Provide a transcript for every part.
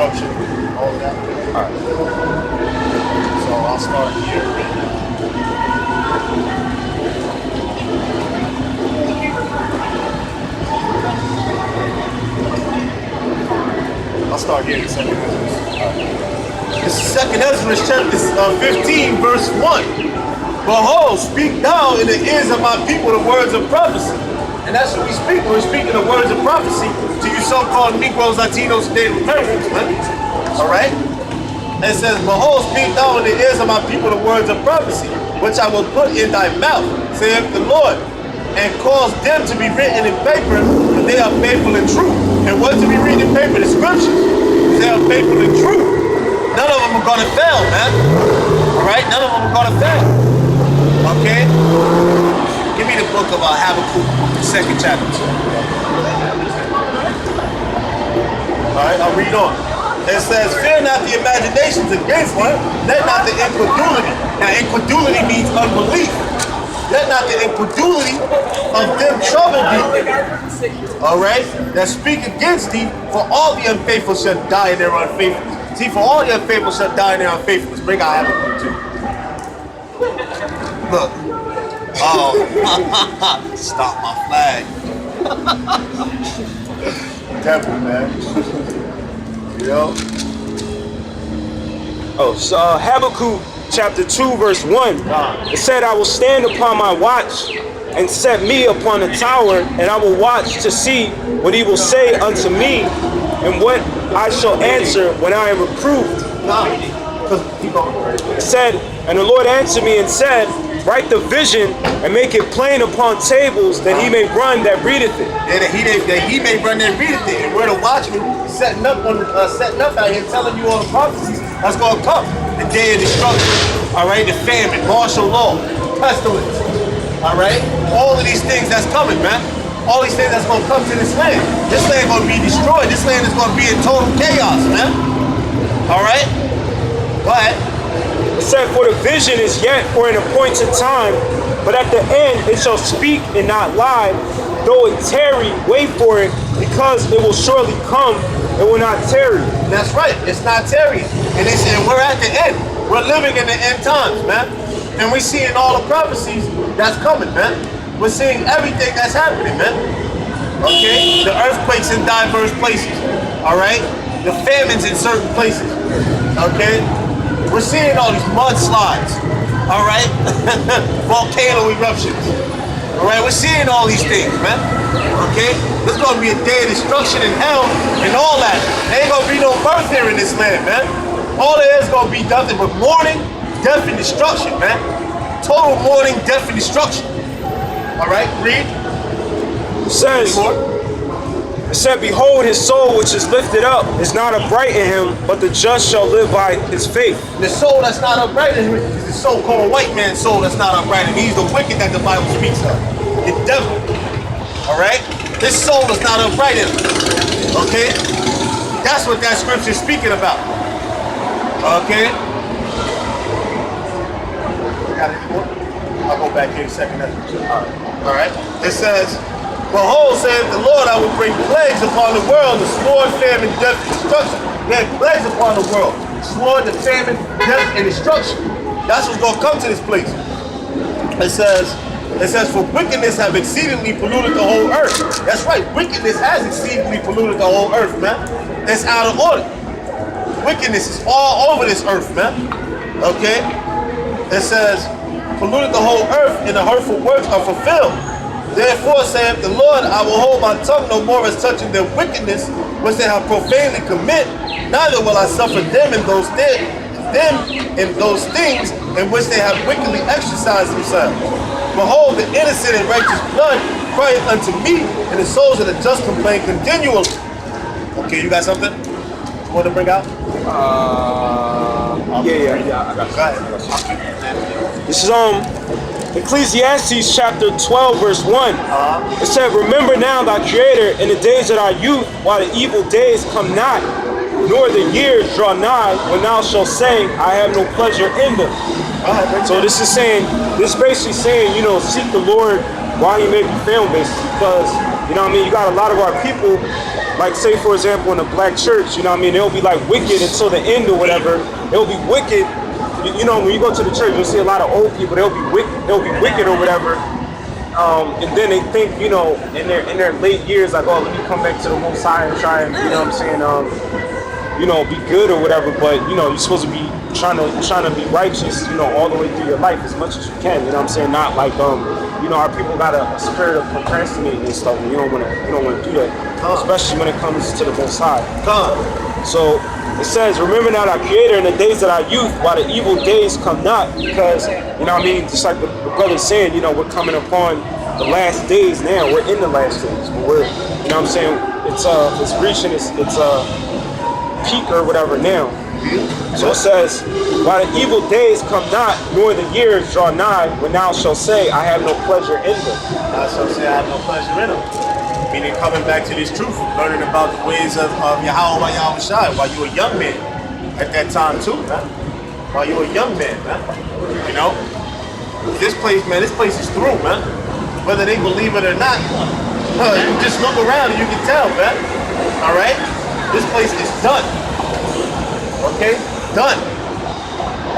destruction, all of that. All right. So I'll start here. I'll start here in second Ezra. This is second Ezra chapter 15, verse 1. Behold, speak thou in the ears of my people the words of prophecy. And that's what we speak. We're speaking the words of prophecy to you so-called Negroes, Latinos, Native Americans, man. Alright? And it says, behold, speak thou in the ears of my people the words of prophecy, which I will put in thy mouth, saith the Lord, and cause them to be written in paper, for they are faithful and true. And what to be written in paper? The scriptures. They are faithful and true. None of them are going to fail, man. Alright? None of them are going to fail. Okay? Give me the book of Habakkuk, the second chapter. Alright, I'll read on. It says, fear not the imaginations against thee, let not the incredulity. Now, incredulity means unbelief. Let not the incredulity of them trouble thee. Alright? That speak against thee, for all the unfaithful shall die in their unfaithfulness. See, for all the unfaithful shall die in their unfaithfulness. Bring out Habakkuk 2. Look. Oh, stop my flag. Devil, man. You know? Oh, so Habakkuk chapter 2, verse 1. It said, I will stand upon my watch and set me upon the tower, and I will watch to see what he will say unto me, and what I shall answer when I am reproved. It said, and the Lord answered me and said, write the vision and make it plain upon tables, that he may run that readeth it. Yeah, that he may run that readeth it. And we're the watchmen setting up out here, telling you all the prophecies that's going to come. The day of destruction, all right, the famine, martial law, pestilence, all right, all of these things that's coming, man. All these things that's going to come to this land. This land going to be destroyed. This land is going to be in total chaos, man. All right, but it said, for the vision is yet for an appointed time, but at the end it shall speak and not lie. Though it tarry, wait for it, because it will surely come, it will not tarry. That's right, it's not tarrying. And they said, we're at the end. We're living in the end times, man. And we're seeing all the prophecies that's coming, man. We're seeing everything that's happening, man. Okay? The earthquakes in diverse places, all right? The famines in certain places, okay? We're seeing all these mudslides, all right? Volcano eruptions, all right? We're seeing all these things, man, okay? There's going to be a day of destruction in hell and all that. There ain't going to be no birth here in this land, man. All there is going to be nothing but mourning, death, and destruction, man. Total mourning, death, and destruction. All right, read. It says, it said, behold, his soul which is lifted up is not upright in him, but the just shall live by his faith. The soul that's not upright in him is the so-called white man's soul that's not upright in him. He's the wicked that the Bible speaks of. The devil. All right? This soul is not upright in him. Okay? That's what that scripture is speaking about. Okay? Got it anymore? I'll go back here in a second. All right? It says, behold, saith the Lord, I will bring plagues upon the world, the sword, famine, death, and destruction. There are plagues upon the world. Sword, the famine, death, and destruction. That's what's going to come to this place. It says, for wickedness have exceedingly polluted the whole earth. That's right, wickedness has exceedingly polluted the whole earth, man. It's out of order. Wickedness is all over this earth, man. Okay? It says, polluted the whole earth, and the hurtful works are fulfilled. Therefore, saith the Lord, I will hold my tongue no more as touching their wickedness, which they have profanely commit. Neither will I suffer them in those things in which they have wickedly exercised themselves. Behold, the innocent and righteous blood crieth unto me, and the souls of the just complain continually. Okay, you got something you want to bring out? Yeah, I got you. This is Ecclesiastes chapter 12, verse 1. It said, remember now thy Creator in the days of thy youth, while the evil days come not, nor the years draw nigh, when thou shalt say, I have no pleasure in them. So this is basically saying, you know, seek the Lord while he may be found, basically, because, you know what I mean, you got a lot of our people like say for example in a black church, you know what I mean, they'll be like wicked until the end or whatever. They'll be wicked. You know, when you go to the church, you'll see a lot of old people. They'll be wicked or whatever. And then they think, you know, in their late years, like, oh, let me come back to the Most High and try and, you know what I'm saying, you know, be good or whatever. But you know, you're supposed to be trying to be righteous, you know, all the way through your life as much as you can. You know what I'm saying? Not like you know, our people got a spirit of procrastinating and stuff, and you don't want to do that, especially when it comes to the Most High. So it says, remember now our Creator in the days of our youth, while the evil days come not, because you know what I mean, just like the brother's saying, you know, we're coming upon the last days now. We're in the last days, but we're, you know what I'm saying, it's reaching its peak or whatever now. So it says, while the evil days come not, nor the years draw nigh, when thou shalt say, I have no pleasure in them. Thou shalt say, I have no pleasure in them. Meaning coming back to this truth, learning about the ways of Yahawah, Yahawashi, while you were a young man at that time too, man. While you were a young man, man. You know? This place is through, man. Whether they believe it or not, you just look around and you can tell, man. Alright? This place is done. Okay? Done.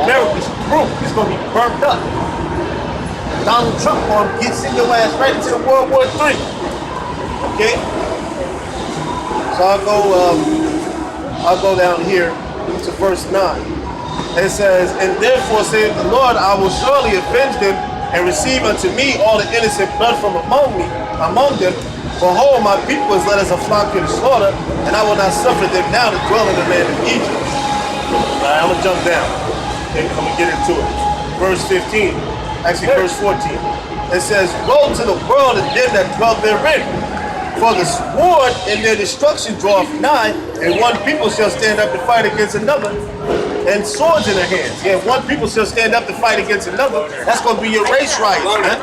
America's through. It's gonna be burnt up. Donald Trump gonna send your ass right into World War III. Okay? So I'll go down here to verse 9. It says, and therefore saith the Lord, I will surely avenge them and receive unto me all the innocent blood from among them. Behold, my people is led as a flock to the slaughter, and I will not suffer them now to dwell in the land of Egypt. All right, I'm gonna jump down. And I'm gonna get into it. Verse 15, actually verse 14. It says, woe to the world and them that dwell therein. For the sword in their destruction draweth nigh, and one people shall stand up to fight against another, and swords in their hands. Yeah, one people shall stand up to fight against another. That's going to be your race riots, man.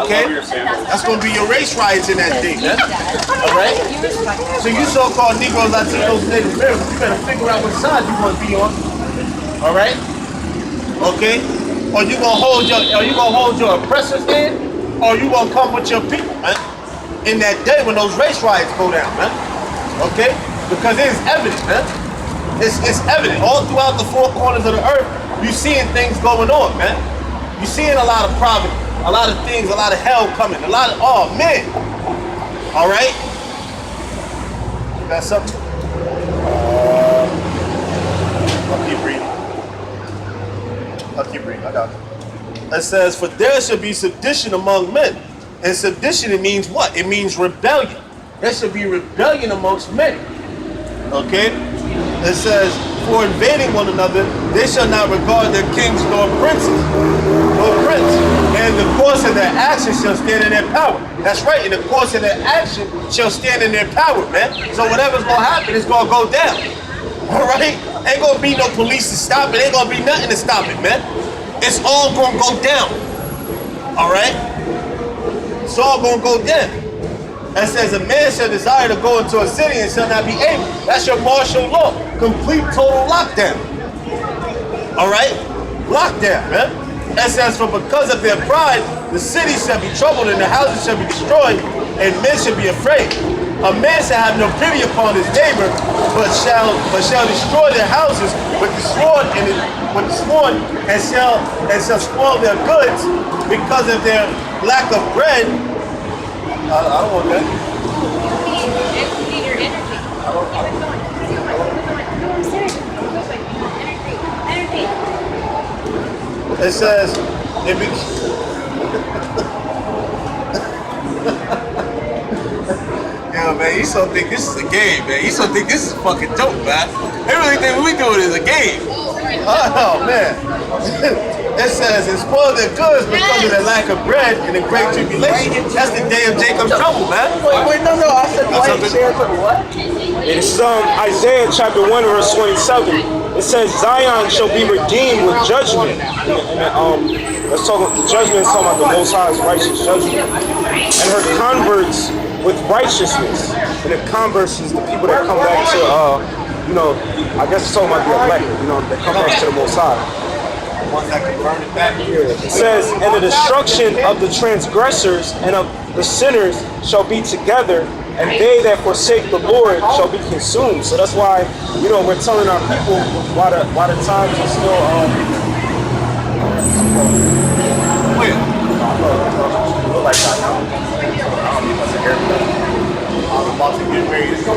Okay? That's going to be your race riots in that thing, man. All right? So you so-called Negroes, Latinos, Native Americans, you better figure out what side you want to be on. All right? Okay? Are you going to hold your oppressors in, or are you going to come with your people, man? In that day when those race riots go down, man. Okay? Because it's evident, man. It's evident. All throughout the four corners of the earth, you're seeing things going on, man. You're seeing a lot of poverty, a lot of things, a lot of hell coming, a lot of, oh, man. All right? You got something? I'll keep reading. I got it. It says, for there shall be sedition among men. And sedition, it means what? It means rebellion. There should be rebellion amongst men. Okay? It says, for invading one another, they shall not regard their kings nor princes, nor prince. And the course of their action shall stand in their power. That's right, and the course of their action shall stand in their power, man. So whatever's gonna happen is gonna go down. Alright? Ain't gonna be no police to stop it, ain't gonna be nothing to stop it, man. It's all gonna go down. Alright? It's all gonna go down. That says a man shall desire to go into a city and shall not be able. That's your martial law. Complete total lockdown. Alright? Lockdown, man. That says, for because of their pride, the city shall be troubled and the houses shall be destroyed, and men shall be afraid. A man shall have no pity upon his neighbor, but shall destroy their houses with the sword and shall spoil their goods because of their lack of bread. I don't want that. You need your energy. It says, yo, man, you so think this is a game, man. You so think this is fucking dope, man. They really think what we doing is a game. Oh, man. It says, and spoil their goods because of their lack of bread and the great tribulation. That's the day of Jacob's trouble, man. Wait, no, I said what? It's Isaiah chapter 1 verse 27. It says Zion shall be redeemed with judgment. Let's talk about the judgment. It's talking about the Most High's righteous judgment. And her converts with righteousness. And the converts is the people that come back to, you know, I guess it's talking about the elect, you know, that come back to the Most High. Ones that can burn it back. It says, and the destruction of the transgressors and of the sinners shall be together, and they that forsake the Lord shall be consumed. So that's why, we're telling our people why the times are still Wait. I'm about to get ready to go.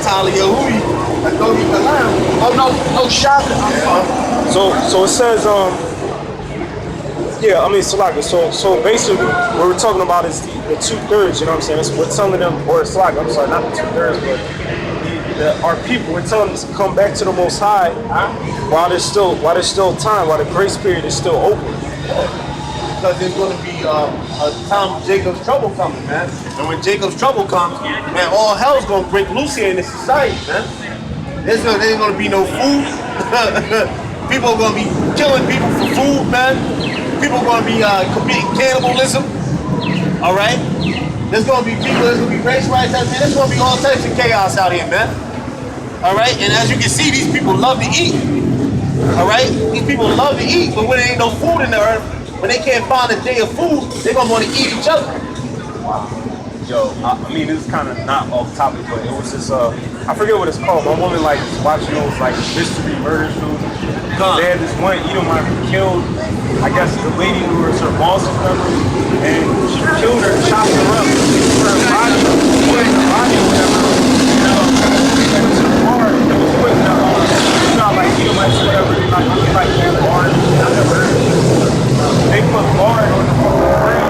Tyler Yahawah. I don't even lie. Oh no Sham. So it says Salaka. So basically what we're talking about is the 2/3, you know what I'm saying? We're telling them, or Salaka, I'm sorry, not the 2/3, but our people, we're telling them to come back to the Most High while there's still time, while the grace period is still open. Because there's going to be a time of Jacob's trouble coming, man. And when Jacob's trouble comes, man, all hell's going to break loose here in this society, man. There ain't going to be no food. People are going to be killing people for food, man. People are going to be committing cannibalism. All right? There's going to be race riots out there. There's going to be all types of chaos out here, man. All right? And as you can see, these people love to eat. All right? These people love to eat, but when there ain't no food in the earth, when they can't find a day of food, they're going to want to eat each other. Yo, I mean, this is kind of not off topic, but it was just, I forget what it's called. My woman, like, was watching those, like, mystery murder shows. They had this one Edomite who killed, I guess, the lady who was her boss's member, and she killed her, chopped her up, her body, or whatever, went to the bar, and it was putting her on, like, Edomites or whatever, they like that bar. I never heard of it. They put lard on the bread.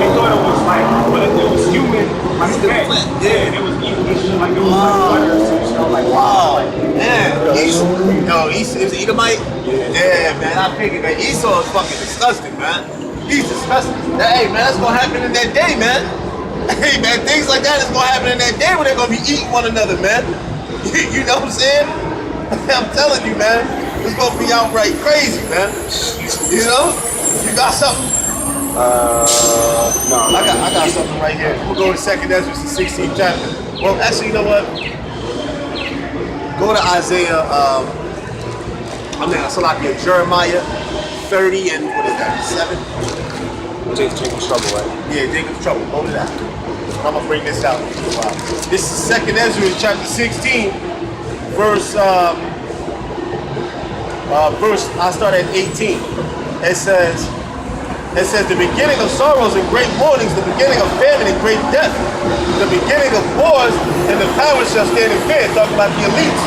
They thought it was like, but it was human, like fat. Yeah, and it was eating like it was like butter or some shit. Like, wow. Man, Esau is Edomite? Yeah, man, I figured that Esau is fucking disgusting, man. He's disgusting. Hey, man, that's gonna happen in that day, man. Hey, man, things like that is gonna happen in that day when they're gonna be eating one another, man. You know what I'm saying? I'm telling you, man, it's gonna be outright crazy, man. You know? You got something? No. I got something right here. We'll go to 2nd Ezra, the 16th chapter. Well, actually, you know what? Go to Isaiah, Jeremiah 30 and what is that, 7? Jacob's trouble, right? Yeah, Jacob's trouble. Go to that. I'm going to bring this out. Wow. This is 2nd Ezra, chapter 16, verse, I start at 18. It says, the beginning of sorrows and great mournings, the beginning of famine and great death, the beginning of wars, and the powers shall stand in fear. Talking about the elites.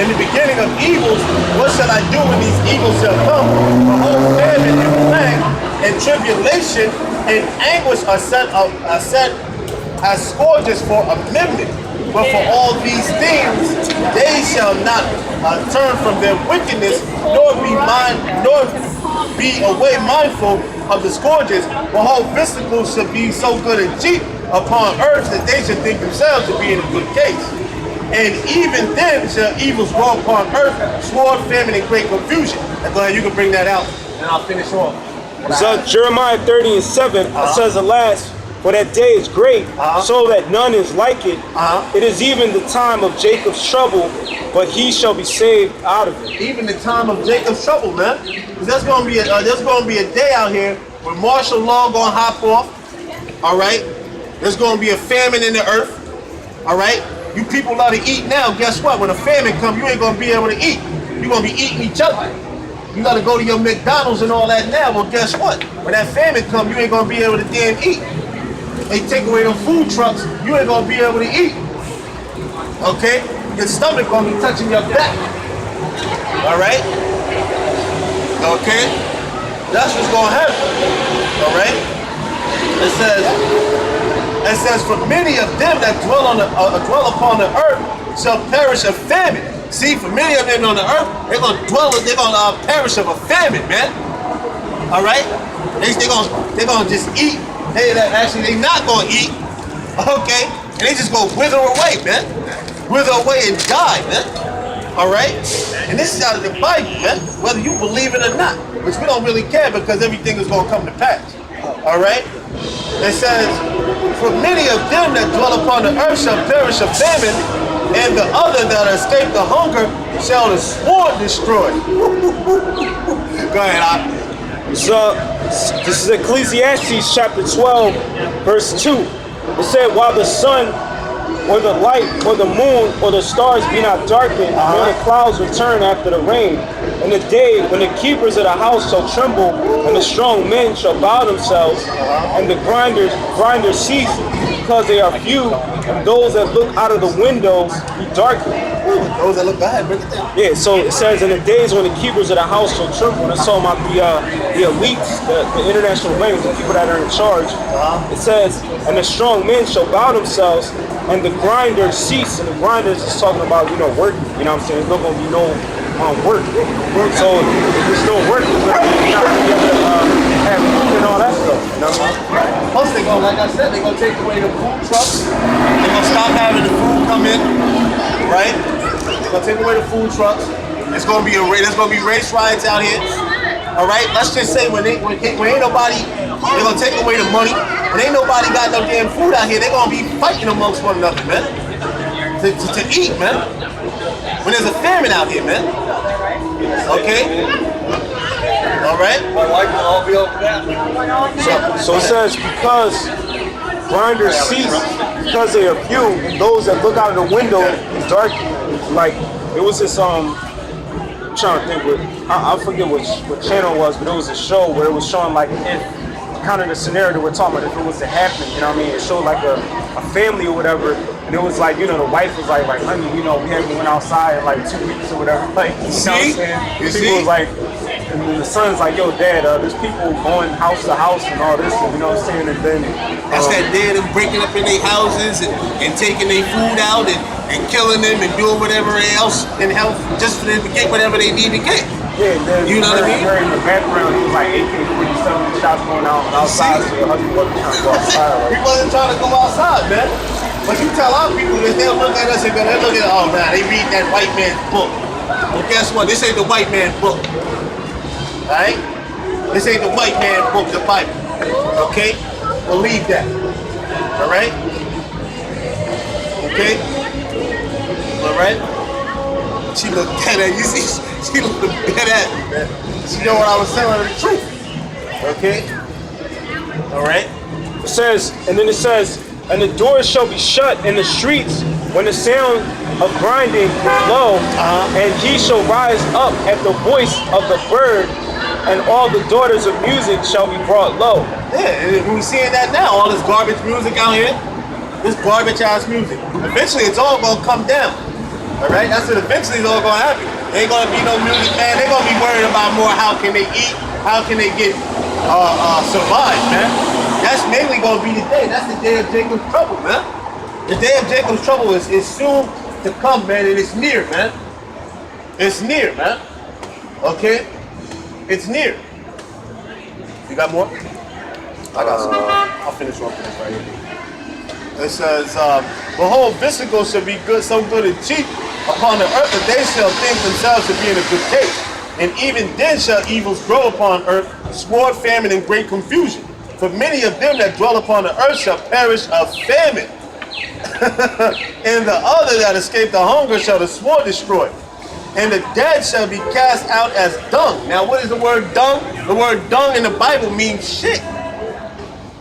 In the beginning of evils, what shall I do when these evils shall come? Behold, famine and plague and tribulation and anguish are set as scourges for a remnant. But for all these things, they shall not turn from their wickedness, nor be away mindful of the scourges. Behold, visicles shall be so good and cheap upon earth that they should think themselves to be in a good case. And even then shall evils grow upon earth, sword, famine, and great confusion. And go ahead, you can bring that out, and I'll finish off. So Jeremiah 30 and 7, it says, alas, for that day is great, so that none is like it. It is even the time of Jacob's trouble, but he shall be saved out of it. Even the time of Jacob's trouble, man. There's going to be a day out here where martial law going to hop off. All right. There's going to be a famine in the earth. All right. You people love to eat now. Guess what? When a famine comes, you ain't going to be able to eat. You're going to be eating each other. You got to go to your McDonald's and all that now. Well, guess what? When that famine comes, you ain't going to be able to damn eat. They take away them food trucks, you ain't gonna be able to eat. Okay? Your stomach gonna be touching your back. Alright? Okay? That's what's gonna happen. Alright? It says, for many of them that dwell upon the earth shall perish of famine. See, for many of them on the earth, they're gonna perish of a famine, man. Alright? They're gonna just eat. They not gonna eat, okay? And they just gonna wither away, man. Wither away and die, man. All right? And this is out of the Bible, man. Whether you believe it or not, which we don't really care because everything is gonna come to pass. All right? It says, for many of them that dwell upon the earth shall perish of famine, and the other that escape the hunger shall the sword destroy. Go ahead, So this is Ecclesiastes chapter 12, verse 2. It said, while the sun or the light or the moon or the stars be not darkened, nor the clouds return after the rain, in the day when the keepers of the house shall tremble, and the strong men shall bow themselves, and the grinders cease, because they are few, and those that look out of the windows be darkened. Those that look bad, break it down. Yeah, so it says in the days when the keepers of the house shall tremble, that's talking about the elites, the international banks, the people that are in charge. It says, and the strong men shall bow themselves, and the grinders cease. And the grinders is talking about, working. You know what I'm saying? There's not going to be no work. So if there's no work, you're not going to be able to have food and all that stuff. You know what I'm saying? Plus, they gonna, like I said, they're gonna take away the food trucks. They're gonna stop having the food come in, right? They're gonna take away the food trucks. There's gonna be race riots out here. All right. Let's just say when ain't nobody, they're gonna take away the money. When ain't nobody got no damn food out here, they're gonna be fighting amongst one another, man. To eat, man. When there's a famine out here, man. Okay. All right. My wife will all be over that. So it says, because grinders cease, because they are few, and those that look out of the window is dark. Like, it was this, I'm trying to think I forget what channel it was, but it was a show where it was showing, like, if kind of the scenario that we're talking about, if it was to happen, you know what I mean? It showed, like, a family or whatever, and it was like, the wife was like, honey, we haven't went outside in, like, 2 weeks or whatever. Like, you know what I'm saying? People was like, and then the son's like, yo, Dad, there's people going house to house and all this, and, you know what I'm saying? And then that's that dad them breaking up in their houses and taking their food out and killing them and doing whatever else in health just for them to get whatever they need to get. Yeah, then you know what I mean? In the background, he was like AK-47 shots going out outside, so your husband wasn't trying to go outside. Right? He wasn't trying to go outside, man. But you tell our people that they'll look at us and they'll look at, oh man, they read that white man's book. Well, guess what? This ain't the white man's book. Alright? This ain't the white man's book, the Bible. Okay? Believe that. Alright? Okay? Alright? She looked dead at you. See, she looked dead at me, man. She know what I was telling her the truth. Okay? Alright? It says, and then it says, and the doors shall be shut in the streets when the sound of grinding is low, and he shall rise up at the voice of the bird, and all the daughters of music shall be brought low. Yeah, we're seeing that now. All this garbage music out here, this garbage ass music. Eventually, it's all gonna come down. All right, that's what eventually is all gonna happen. There ain't gonna be no music, man. They're gonna be worried about more. How can they eat? How can they get survive, man? That's mainly gonna be the day. That's the day of Jacob's trouble, man. The day of Jacob's trouble is soon to come, man, and it's near, man. It's near, man. Okay, it's near. You got more? I got some. I'll finish off this right here. It says, behold, visicles shall be good, so good and cheap upon the earth that they shall think themselves to be in a good case. And even then shall evils grow upon earth, sword, famine, and great confusion. For many of them that dwell upon the earth shall perish of famine. And the other that escape the hunger shall the sword destroy. And the dead shall be cast out as dung. Now, what is the word dung? The word dung in the Bible means shit.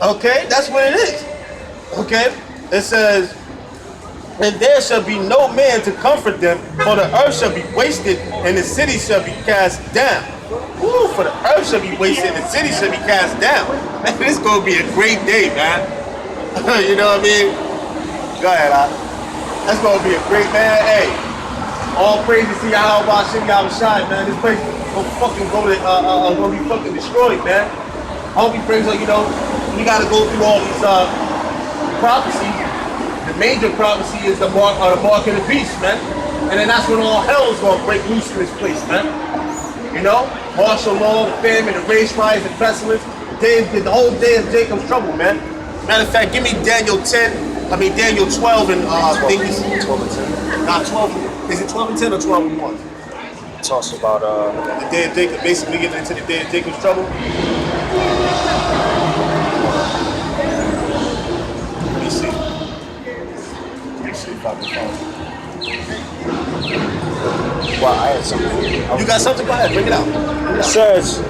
Okay, that's what it is. Okay, it says, and there shall be no man to comfort them, for the earth shall be wasted, and the city shall be cast down. Woo, for the earth shall be wasted, and the city shall be cast down. Man, this is gonna be a great day, man. You know what I mean? Go ahead, that's gonna be a great, man. Hey, all praise to Yahawashi, Yahawashi, man. This place gonna be fucking destroyed, man. I hope he brings up, you gotta go through all these prophecies. The major prophecy is the mark of the beast, man. And then that's when all hell is gonna break loose in this place, man. Martial law, the famine, the race riots, the pestilence, the whole day of Jacob's trouble, man. Matter of fact, give me Daniel 12 and I think it's 12 and 10. Not 12. Is it 12 and 10 or 12 and 1? It talks about the day of Jacob, basically getting into the day of Jacob's trouble. Let me see if I can find it. Well, I had something. You got something? Go ahead, bring it out. It says,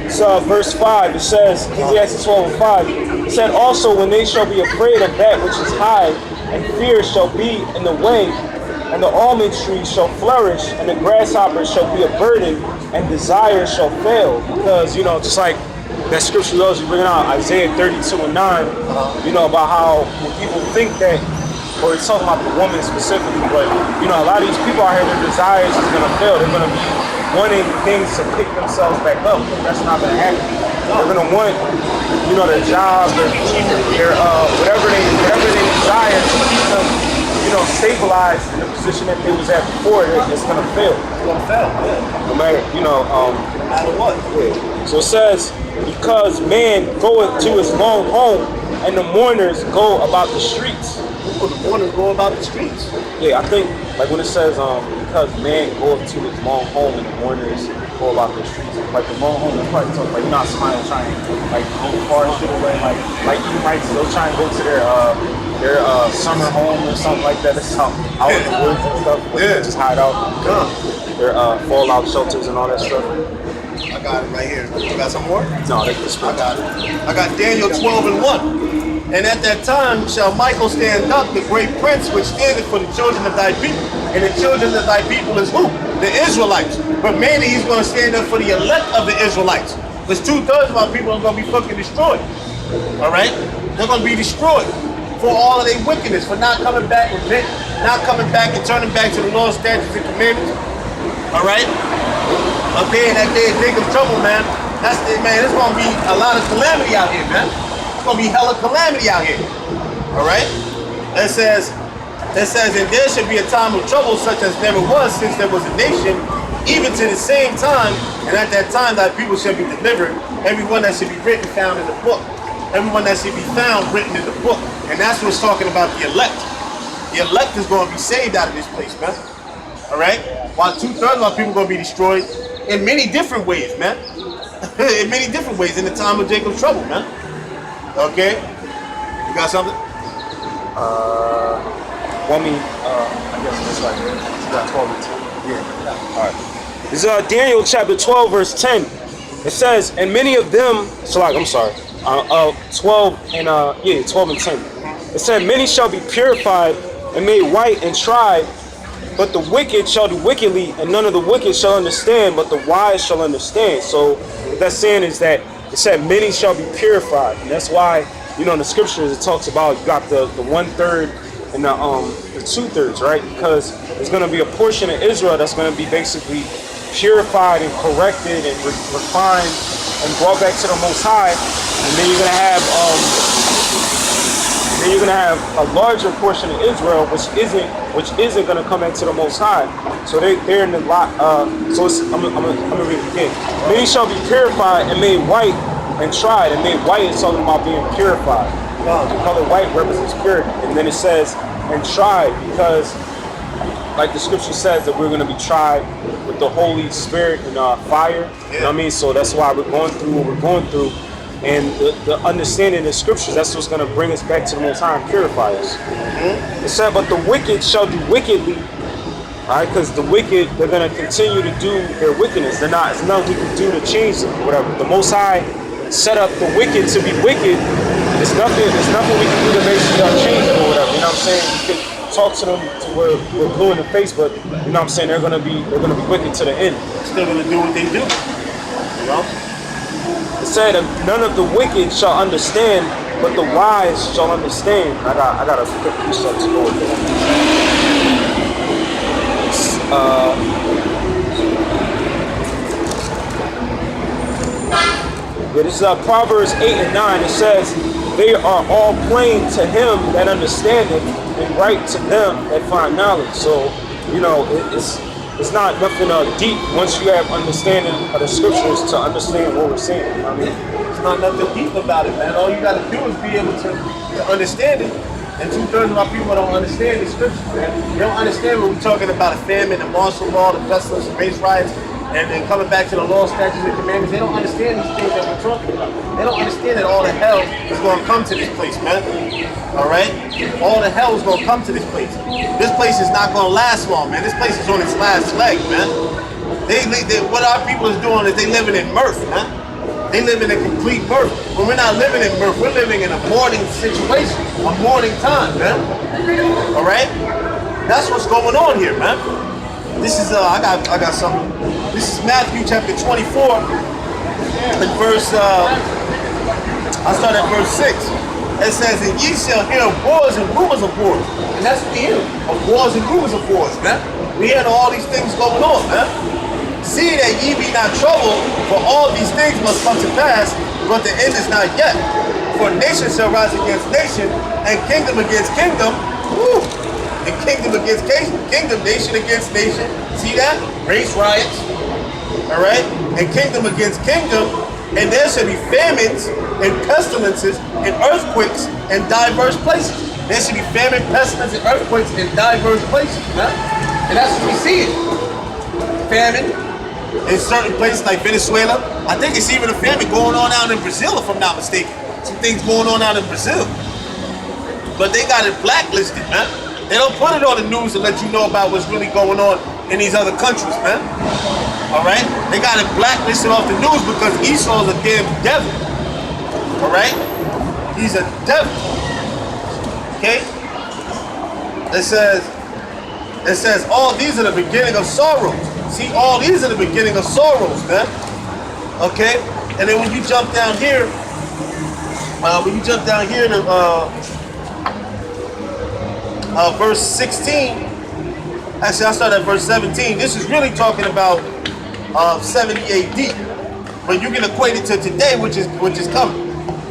So verse 5, it says, Ecclesiastes 12 and 5, it said, also when they shall be afraid of that which is high, and fear shall be in the way, and the almond tree shall flourish, and the grasshopper shall be a burden, and desire shall fail. Because, just like that scripture goes, you bring out Isaiah 32 and 9, about how when people think that, or it's talking about the woman specifically, but, a lot of these people out here, their desires is going to fail. They're going to be wanting things to pick themselves back up, but that's not going to happen. They're going to want, their job, their whatever they desire to keep them, stabilized in the position that they was at before. It's going to fail. It's going to fail. Yeah. No matter, no matter what. Yeah. So it says, because man goeth to his long home, and the mourners go about the streets. The mourners go about the streets. Yeah, I think like when it says because man goeth to his long home and the mourners go about the streets. Like the long home, that's probably talking like somebody trying like go far shit away, like Edomites, they'll try and go to their summer home or something like that. That's how out in the woods and stuff. They just hide out. Their fallout shelters and all that stuff. I got it right here. You got some more? No, that's the scripture. I got it. I got Daniel 12 and 1. And at that time shall Michael stand up, the great prince, which standeth for the children of thy people. And the children of thy people is who? The Israelites. But mainly he's going to stand up for the elect of the Israelites. Because 2/3 of our people are going to be fucking destroyed. All right? They're going to be destroyed for all of their wickedness, for not coming back with it, not coming back and turning back to the law, statutes, and commandments. All right? Up there in that day of Jacob's trouble, man. That's it, man. There's going to be a lot of calamity out here, man. It's going to be hella calamity out here. All right? It says, and there should be a time of trouble such as never was since there was a nation, even to the same time, and at that time thy people shall be delivered, everyone that should be written found in the book. Everyone that should be found written in the book. And that's what's talking about the elect. The elect is going to be saved out of this place, man. All right? While 2/3 of our people are going to be destroyed in many different ways, man. In many different ways in the time of Jacob's trouble, man. Okay? You got something? I guess it's like you got 12 and 10. Yeah. All right. This is Daniel chapter 12, verse 10. It says, and many of them, 12 and 12 and 10. It said, many shall be purified and made white and tried, but the wicked shall do wickedly, and none of the wicked shall understand, but the wise shall understand. So what that's saying is that it said many shall be purified, and that's why in the scriptures it talks about you got the 1/3 and the 2/3, right? Because there's going to be a portion of Israel that's going to be basically purified and corrected and refined and brought back to the Most High, and then you're going to have a larger portion of Israel which isn't going to come back to the Most High. So they're in the lot. So I'm gonna read it again. Many shall be purified and made white and tried. And made white is talking about being purified. The color white represents purity. And then it says and tried, because like the scripture says that we're going to be tried with the Holy Spirit and fire. You know what I mean? So that's why we're going through what we're going through. And the understanding of the scriptures, that's what's going to bring us back to the Most High and purify us. It said, but the wicked shall do wickedly, right? Because the wicked, they're going to continue to do their wickedness. There's nothing we can do to change them or whatever. The Most High set up the wicked to be wicked. There's nothing we can do to basically change them or whatever. You know what I'm saying? You can talk to them to where we're blue in the face, but you know what I'm saying? They're gonna be wicked to the end. Still gonna do what they do. You know? It said none of the wicked shall understand, but the wise shall understand. I got a quick precept to go with that. This is Proverbs 8 and 9. It says, they are all plain to him that understandeth, and right to them that find knowledge. So, it's not nothing deep once you have understanding of the scriptures to understand what we're saying. You know what I mean? It's not nothing deep about it, man. All you got to do is be able to understand it. And 2/3 of our people don't understand the scriptures, man. They don't understand when we're talking about a famine, the martial law, the pestilence, the race riots, and then coming back to the law, statutes, and commandments. They don't understand these things that we're talking about. They don't understand that all the hell is going to come to this place, man. All right? All the hell is going to come to this place. This place is not going to last long, man. This place is on its last leg, man. What our people is doing is they living in mirth, man. They living in complete birth. When we're not living in birth, we're living in a mourning situation, a mourning time, man. All right? That's what's going on here, man. This is I got something. This is Matthew chapter 24 and verse I start at verse 6. It says, and ye shall hear wars and rumors of wars. And that's what we hear, of wars and rumors of wars, man. We hear all these things going on, man. See that ye be not troubled, for all these things must come to pass, but the end is not yet. For nation shall rise against nation, and kingdom against kingdom. Woo! And kingdom against kingdom, nation against nation. See that? Race riots. All right? And kingdom against kingdom. And there shall be famines and pestilences and earthquakes in diverse places. There should be famine, pestilence, and earthquakes in diverse places. Huh? And that's what we see. Famine in certain places like Venezuela. I think it's even a famine going on out in Brazil, if I'm not mistaken. Some things going on out in Brazil. But they got it blacklisted, man. They don't put it on the news to let you know about what's really going on in these other countries, man. All right? They got it blacklisted off the news because Esau's a damn devil. All right? He's a devil. Okay? It says, all these are the beginning of sorrows. See, all these are the beginning of sorrows, man. Okay? And then when you jump down here, to verse 16, actually I'll start at verse 17. This is really talking about 70 AD. But you can equate it to today, which is coming.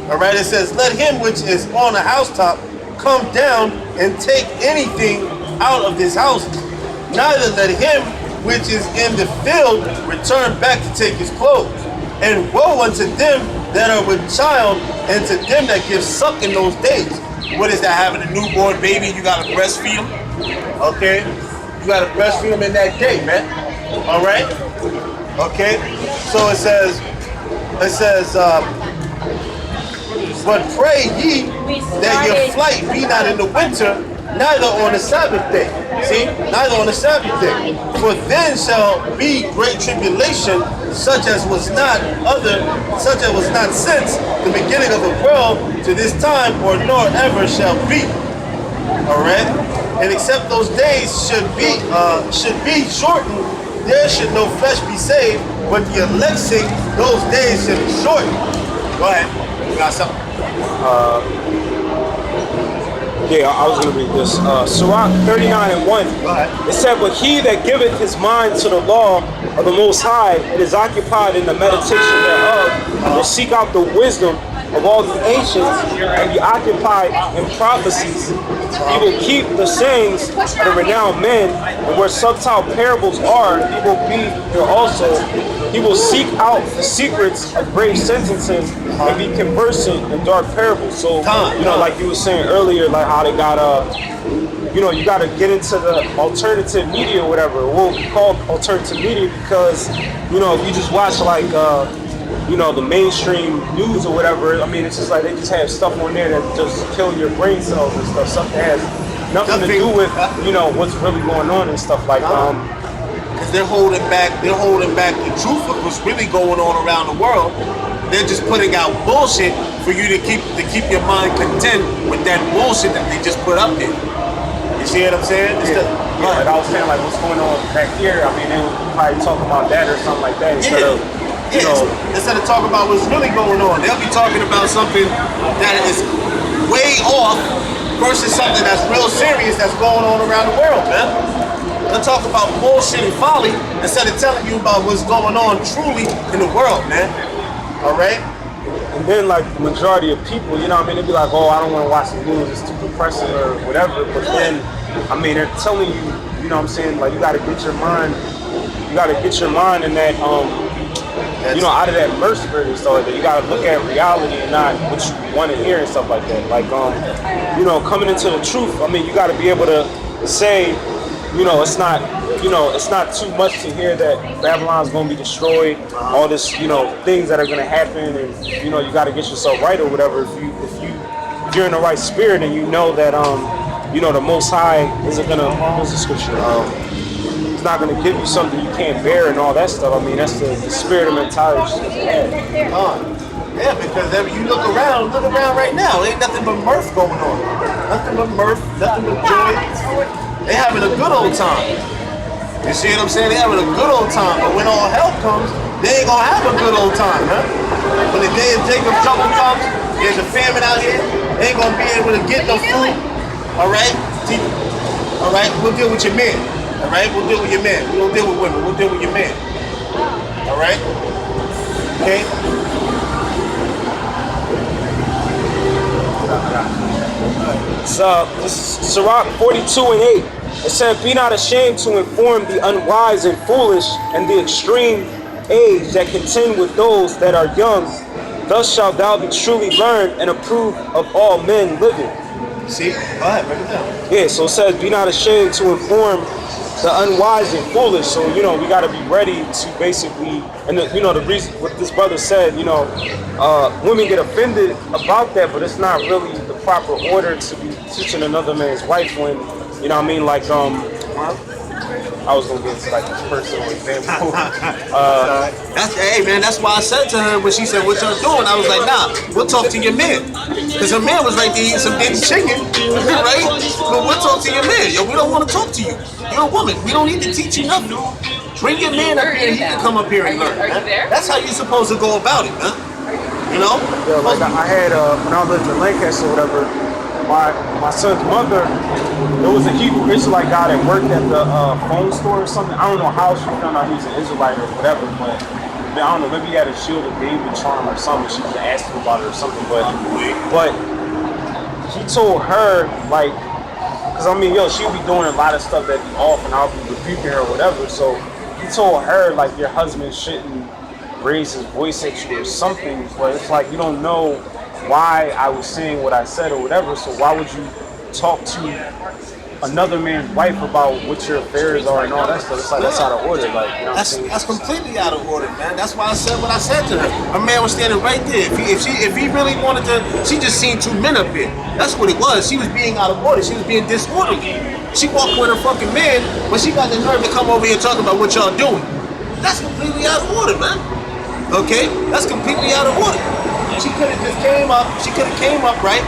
All right, it says, let him which is on a housetop come down and take anything out of this house. Neither let him which is in the field return back to take his clothes. And woe unto them that are with child, and to them that give suck in those days. What is that, having a newborn baby? You gotta breastfeed them. Okay? You gotta breastfeed them in that day, man. All right? Okay? So it says, but pray ye that your flight be not in the winter, neither on the Sabbath day. See? Neither on the Sabbath day. For then shall be great tribulation, such as was not since the beginning of the world to this time, or nor ever shall be. Alright? And except those days should be shortened, there should no flesh be saved, but the elect sake, those days should be shortened. Go ahead. You got something? Yeah, I was going to read this. Sirach 39:1. Go ahead. It said, but he that giveth his mind to the law of the Most High and is occupied in the meditation thereof will seek out the wisdom of all the ancients and be occupied in prophecies. He will keep the sayings of the renowned men, and where subtile parables are, he will be there also. He will seek out the secrets of grave sentences and be conversant in dark parables. So, like you were saying earlier, like how they got you got to get into the alternative media or whatever. It won't be called alternative media because, if you just watch like, the mainstream news or whatever, I mean, it's just like they just have stuff on there that just kill your brain cells and stuff that has nothing to do with, what's really going on and stuff like because they're holding back the truth of what's really going on around the world. They're just putting out bullshit for you to keep your mind content with that bullshit that they just put up there. You see what I'm saying? Like I was saying, like what's going on back here, I mean, they would probably talk about that or something like that instead of instead of talking about what's really going on, they'll be talking about something that is way off versus something that's real serious that's going on around the world, man. They'll talk about bullshit and folly instead of telling you about what's going on truly in the world, man. All right? And then, like, the majority of people, they'd be like, oh, I don't want to watch the news, it's too depressing or whatever. But then, they're telling you, what I'm saying, like, you got to get your mind in that, out of that mercenary and stuff like that. You got to look at reality and not what you want to hear and stuff like that. Like, coming into the truth, you got to be able to say, it's not too much to hear that Babylon's going to be destroyed, all this, things that are going to happen, and, you got to get yourself right or whatever. If you're in the right spirit and you know that, the Most High isn't going to, what's the scripture? not going to give you something you can't bear and all that stuff. I mean, that's the spirit of mentality. Yeah, because you look around right now, ain't nothing but mirth going on. Nothing but mirth, nothing but joy. They having a good old time. You see what I'm saying? They having a good old time, but when all hell comes, they ain't gonna have a good old time, huh? When the day of Jacob's trouble comes, there's a famine out here, they ain't gonna be able to get no food. Alright? Alright, we'll deal with your men. Alright, we'll deal with your men. We don't deal with women, we'll deal with your men. Alright? Okay? This is Sirach 42:8. It said, "Be not ashamed to inform the unwise and foolish, and the extreme age that contend with those that are young. Thus shalt thou be truly learned and approved of all men living." See? Go ahead, break it down. Yeah, so it says, "Be not ashamed to inform the unwise and foolish." So, you know, we got to be ready to basically, and the reason what this brother said, women get offended about that, but it's not really the proper order to be teaching another man's wife when, you know what I mean, like, I was gonna get into like a personal example. Hey man, that's why I said to her when she said, "What y'all doing?" I was like, "Nah, we'll talk to your man," because her man was right there eating some diddy chicken, right? But we'll talk to your man. Yo, we don't want to talk to you. You're a woman. We don't need to teach you nothing. Bring your man up here. He can come up here and learn. Are you there? That's how you're supposed to go about it, man. You know? Yeah, like I had when I lived in Lancaster or whatever, my son's mother, there was a Hebrew Israelite guy that worked at the phone store or something. I don't know how she found out he was an Israelite or whatever, but I don't know, maybe he had a Shield of David charm or something. She was asking about it or something, but he told her, like, because I mean, she would be doing a lot of stuff that be off and I'll be rebuking her or whatever. So he told her, like, your husband shouldn't raise his voice at you or something, but it's like you don't know why I was saying what I said or whatever, so why would you talk to another man's wife about what your affairs are and all that stuff? It's like that's out of order, like, you know what I'm saying? That's completely out of order, man. That's why I said what I said to her. Her man was standing right there. If he really wanted to, she just seen two men up here. That's what it was. She was being out of order. She was being disorderly. She walked with her fucking man, but she got the nerve to come over here and talk about what y'all doing. That's completely out of order, man. Okay? That's completely out of order. She could have just came up. She could have came up, right,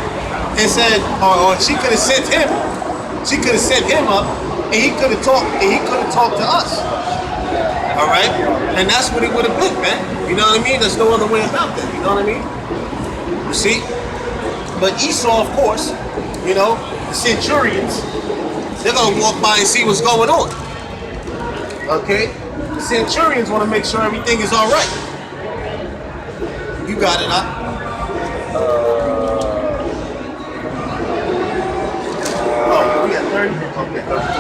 and said, or she could have sent him. She could have sent him up, and he could have talked. And he could have talked to us. All right, and that's what it would have been, man. You know what I mean? There's no other way about that. You know what I mean? You see? But Esau, of course, the centurions, they're gonna walk by and see what's going on. Okay? The centurions want to make sure everything is all right. You got it, huh? Oh, we at 30? Okay, 30.